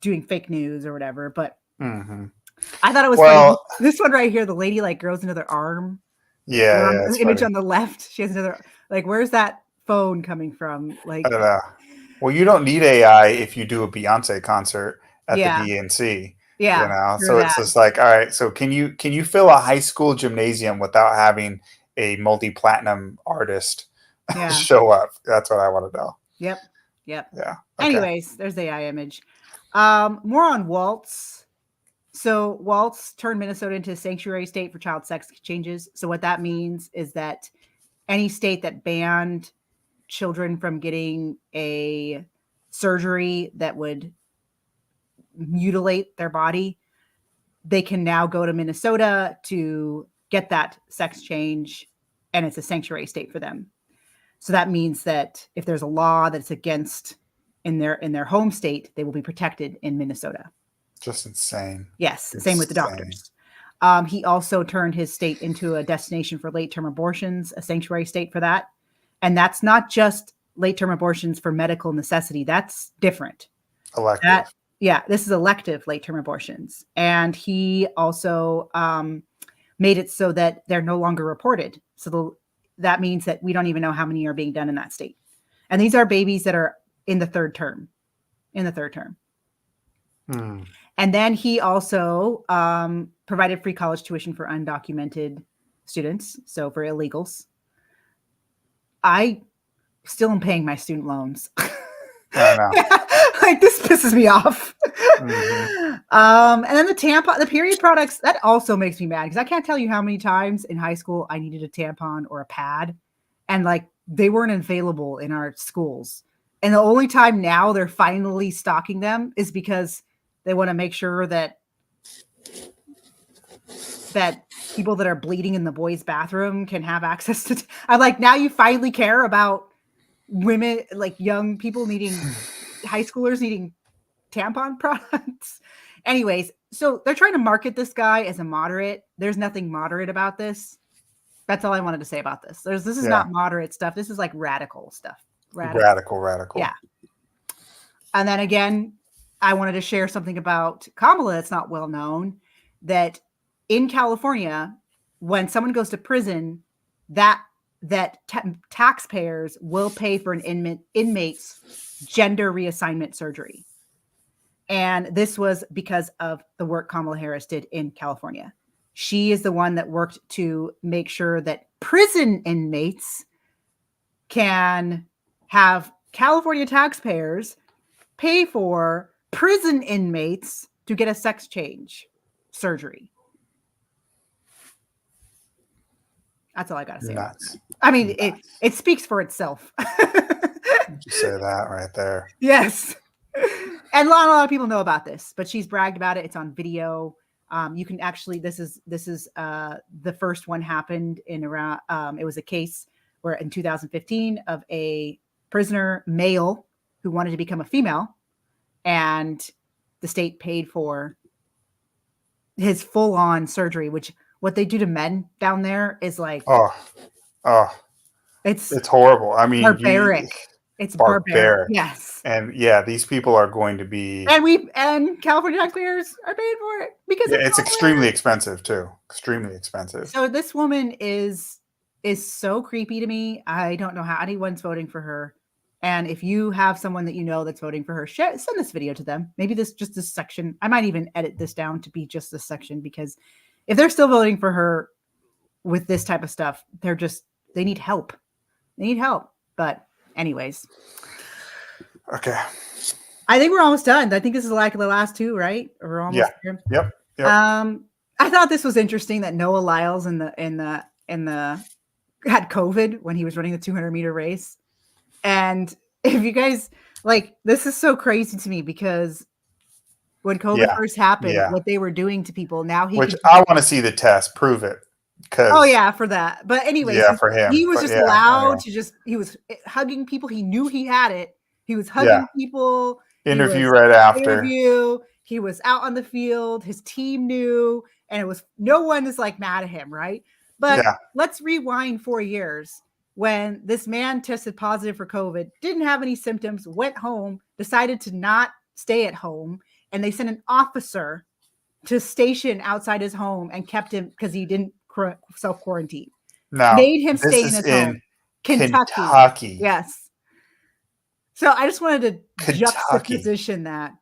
B: doing fake news or whatever. But I thought it was funny. This one right here, the lady grows another arm.
A: Yeah,
B: the image on the left, she has another. Where's that phone coming from?
A: I don't know. Well, you don't need AI if you do a Beyonce concert at the DNC.
B: Yeah,
A: so it's just like, all right. So can you fill a high school gymnasium without having a multi-platinum artist show up? That's what I want to know.
B: Yep.
A: Yeah. Okay.
B: Anyways, there's the AI image. More on Waltz. So Waltz turned Minnesota into a sanctuary state for child sex changes. So what that means is that any state that banned children from getting a surgery that would mutilate their body, they can now go to Minnesota to get that sex change and it's a sanctuary state for them. So that means that if there's a law that's against in their home state, they will be protected in Minnesota.
A: Just insane.
B: Yes,
A: Insane.
B: same with the doctors. He also turned his state into a destination for late-term abortions, a sanctuary state for that. And that's not just late-term abortions for medical necessity. That's different.
A: Elective.
B: This is elective late-term abortions. And he also made it so that they're no longer reported. So that means that we don't even know how many are being done in that state. And these are babies that are in the third term. And then he also provided free college tuition for undocumented students, so for illegals. I still am paying my student loans.
A: I know.
B: Like, this pisses me off. And then the period products, that also makes me mad because I can't tell you how many times in high school I needed a tampon or a pad, and like they weren't available in our schools. And the only time now they're finally stocking them is because they want to make sure that people that are bleeding in the boys' bathroom can have access to. I'm like, now you finally care about women, like young people needing, high schoolers needing tampon products. Anyways, so they're trying to market this guy as a moderate. There's nothing moderate about this. That's all I wanted to say about this. This is not moderate stuff. This is like radical stuff. Radical. Yeah. And then again, I wanted to share something about Kamala that's not well known, that in California, when someone goes to prison, that taxpayers will pay for an inmate's gender reassignment surgery. And this was because of the work Kamala Harris did in California. She is the one that worked to make sure that prison inmates can have California taxpayers pay for prison inmates to get a sex change surgery. That's all I got to say. I mean, it speaks for itself.
A: Just say that right there.
B: Yes. And a lot of people know about this, but she's bragged about it. It's on video. You can actually, this is the first one happened in around, it was a case where in 2015 of a prisoner male who wanted to become a female, and the state paid for his full-on surgery, which what they do to men down there is like, it's horrible. I mean, barbaric. It's barbaric. Yes.
A: And these people are going to be,
B: and California taxpayers are paying for it because
A: it's extremely expensive too. Extremely expensive.
B: So this woman is so creepy to me. I don't know how anyone's voting for her. And if you have someone that you know that's voting for her, send this video to them. Maybe this section. I might even edit this down to be just this section, because if they're still voting for her with this type of stuff, they need help. They need help. But anyways.
A: Okay.
B: I think we're almost done. I think this is like the last two, right? We're almost there.
A: Yep.
B: I thought this was interesting that Noah Lyles in the had COVID when he was running the 200-meter race. And if you guys this is so crazy to me, because when COVID first happened, what they were doing to people, now
A: I want to see the test, prove it.
B: For that. But anyways,
A: for him.
B: He was allowed to he was hugging people. He knew he had it. He was hugging people.
A: Interview right after.
B: He was out on the field. His team knew, and no one is mad at him, right? But let's rewind 4 years when this man tested positive for COVID, didn't have any symptoms, went home, decided to not stay at home, and they sent an officer to station outside his home and kept him because he didn't self-quarantine. Made him stay in his home. Kentucky. Yes. So I just wanted to juxtaposition that.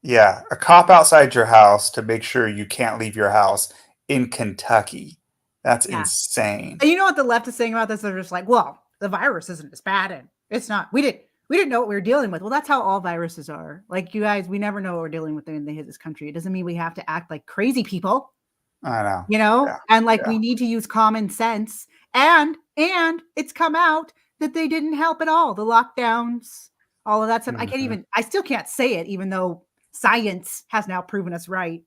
A: Yeah. A cop outside your house to make sure you can't leave your house in Kentucky. That's insane.
B: And you know what the left is saying about this? They're just like, well, the virus isn't as bad, and it's not. We didn't know what we were dealing with. Well, that's how all viruses are. Like, you guys, we never know what we're dealing with in this country. It doesn't mean we have to act like crazy people.
A: I know.
B: You know? And we need to use common sense. And it's come out that they didn't help at all. The lockdowns, all of that stuff. Mm-hmm. I still can't say it, even though science has now proven us right?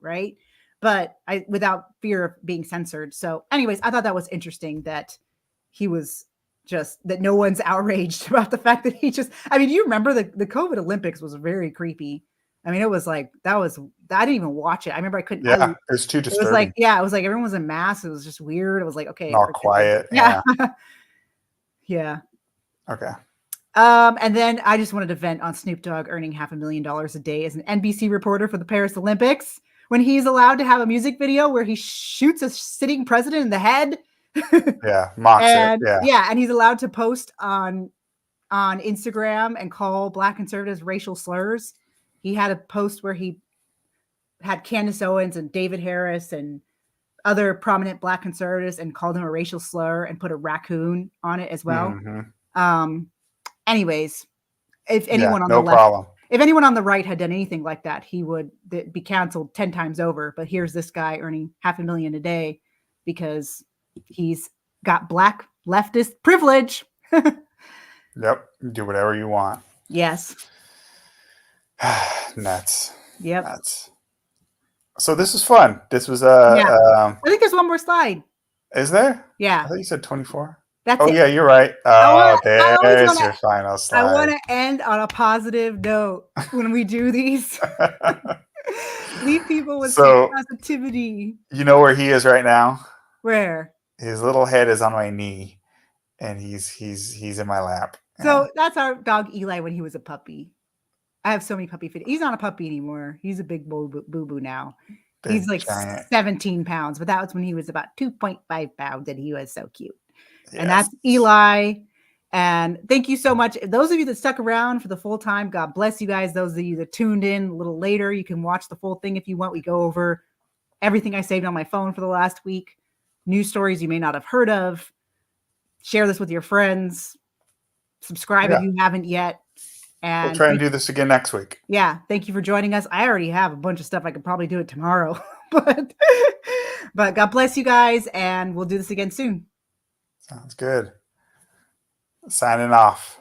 B: But without fear of being censored. So anyways, I thought that was interesting that he was just that no one's outraged about the fact that he just, I mean, do you remember the COVID Olympics was very creepy. I mean, it was like, I didn't even watch it. I remember I couldn't,
A: Yeah, it's too
B: it was like,
A: disturbing.
B: yeah, it was like everyone was in masks. It was just weird. It was like, okay.
A: All quiet.
B: Yeah. Yeah.
A: Okay.
B: And then I just wanted to vent on Snoop Dogg earning $500,000 a day as an NBC reporter for the Paris Olympics when he's allowed to have a music video where he shoots a sitting president in the head.
A: Yeah, mocks
B: And
A: it. Yeah.
B: and he's allowed to post on Instagram and call Black conservatives racial slurs. He had a post where he had Candace Owens and David Harris and other prominent Black conservatives and called him a racial slur and put a raccoon on it as well. Anyways, if anyone on the left, if anyone on the right had done anything like that, he would be canceled 10 times over. But here's this guy earning $500,000 a day because he's got Black leftist privilege.
A: Yep. Do whatever you want.
B: Yes.
A: Nuts.
B: Yep.
A: Nuts. So this is fun. This was
B: I think there's one more slide.
A: Is there?
B: Yeah.
A: I thought you said 24.
B: That's it.
A: Yeah, you're right. There's your final slide.
B: I want to end on a positive note when we do these. Leave people with some positivity.
A: You know where he is right now?
B: Where?
A: His little head is on my knee, and he's in my lap.
B: So that's our dog Eli when he was a puppy. I have so many puppy videos. He's not a puppy anymore. He's a big boo-boo now. He's like giant. 17 pounds, but that was when he was about 2.5 pounds, and he was so cute. Yes. And that's Eli. And thank you so much. Those of you that stuck around for the full time, God bless you guys. Those of you that tuned in a little later, you can watch the full thing if you want. We go over everything I saved on my phone for the last week. News stories you may not have heard of. Share this with your friends. Subscribe if you haven't yet. And
A: we'll try and do this again next week.
B: Yeah. Thank you for joining us. I already have a bunch of stuff. I could probably do it tomorrow. but God bless you guys. And we'll do this again soon.
A: Sounds good. Signing off.